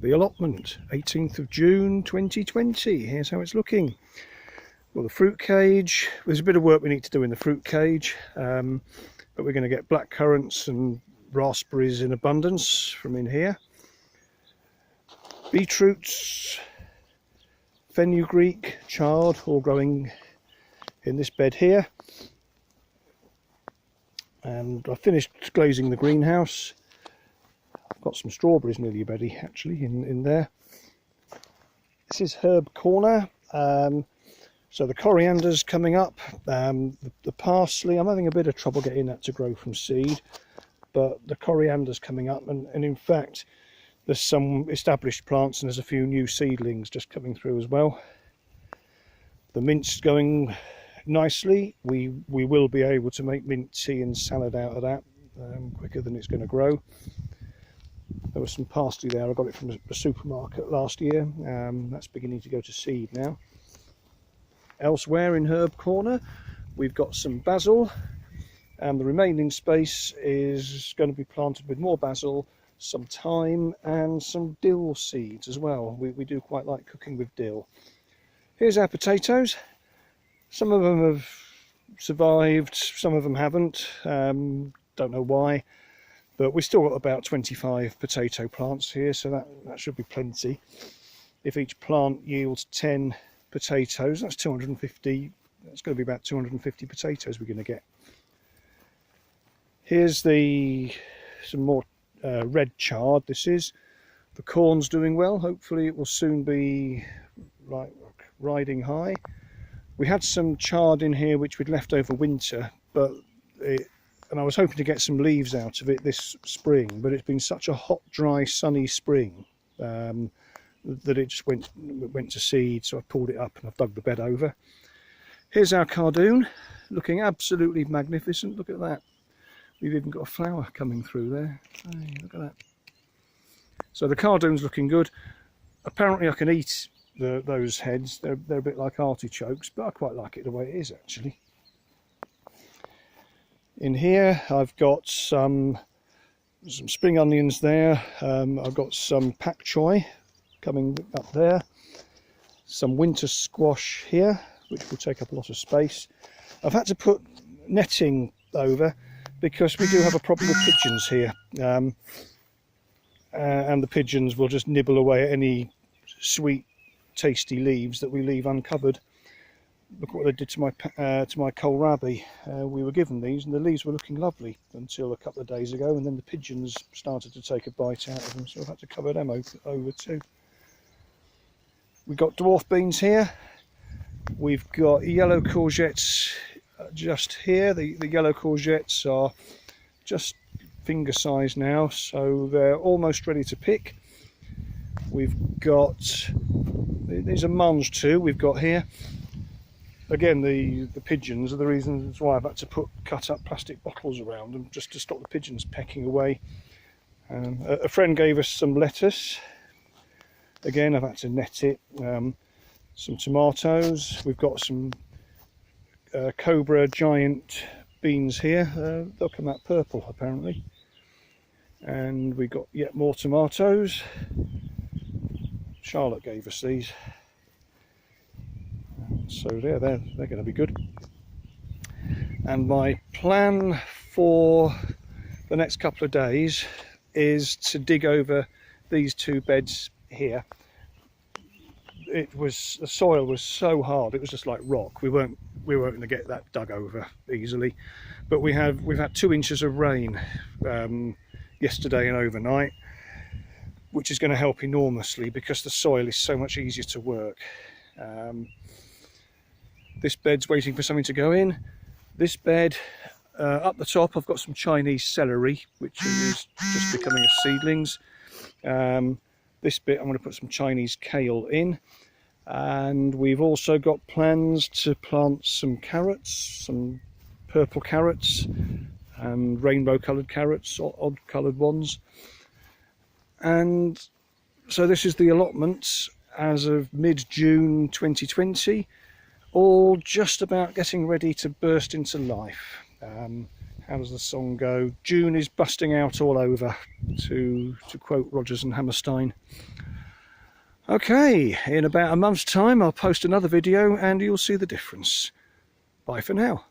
The allotment, 18th of June 2020. Here's how it's looking. Well, the fruit cage, there's a bit of work we need to do in the fruit cage, but we're going to get black currants and raspberries in abundance from in here. Beetroots, fenugreek, chard, all growing in this bed here. And I finished glazing the greenhouse. I've got some strawberries nearly ready actually in there. This is herb corner. So the coriander's coming up. The parsley, I'm having a bit of trouble getting that to grow from seed, but the coriander's coming up, and in fact there's some established plants and there's a few new seedlings just coming through as well. The mint's going nicely. We will be able to make mint tea and salad out of that quicker than it's going to grow. There was some parsley there, I got it from the supermarket last year. That's beginning to go to seed now. Elsewhere in herb corner we've got some basil, and the remaining space is going to be planted with more basil, some thyme and some dill seeds as well. We do quite like cooking with dill. Here's our potatoes. Some of them have survived, some of them haven't. Don't know why, but we've still got about 25 potato plants here, so that should be plenty. If each plant yields 10 potatoes, that's 250. That's going to be about 250 potatoes we're going to get. Here's some more red chard. This is the corn's doing well. Hopefully it will soon be riding high. We had some chard in here which we'd left over winter, and I was hoping to get some leaves out of it this spring, but it's been such a hot, dry, sunny spring that it just went to seed, so I pulled it up and I've dug the bed over. Here's our cardoon, looking absolutely magnificent. Look at that. We've even got a flower coming through there. Hey, look at that. So the cardoon's looking good. Apparently I can eat those heads. They're a bit like artichokes, but I quite like it the way it is actually. In here I've got some spring onions there. I've got some pak choi coming up there. Some winter squash here, which will take up a lot of space. I've had to put netting over because we do have a problem with pigeons here, and the pigeons will just nibble away at any sweet tasty leaves that we leave uncovered. Look what they did to my kohlrabi. We were given these and the leaves were looking lovely until a couple of days ago, and then the pigeons started to take a bite out of them, so I've had to cover them over too. We've got dwarf beans here. We've got yellow courgettes just here. The yellow courgettes are just finger size now, so they're almost ready to pick. We've got, these are mange too, we've got here. Again, the pigeons are the reasons why I've had to cut up plastic bottles around them, just to stop the pigeons pecking away. A friend gave us some lettuce. Again, I've had to net it. Some tomatoes. We've got some Cobra giant beans here. They'll come out purple apparently. And we got yet more tomatoes. Charlotte gave us these. So they're going to be good. And my plan for the next couple of days is to dig over these two beds here. The soil was so hard, it was just like rock. We weren't going to get that dug over easily, but we've had 2 inches of rain yesterday and overnight, which is going to help enormously because the soil is so much easier to work. This bed's waiting for something to go in. This bed, up the top, I've got some Chinese celery, which is just becoming seedlings. This bit I'm going to put some Chinese kale in, and we've also got plans to plant some carrots, some purple carrots and rainbow coloured carrots, or odd coloured ones. And so this is the allotment as of mid-June 2020, all just about getting ready to burst into life. How does the song go? June is busting out all over, to quote Rodgers and Hammerstein. Okay, in about a month's time I'll post another video and you'll see the difference. Bye for now.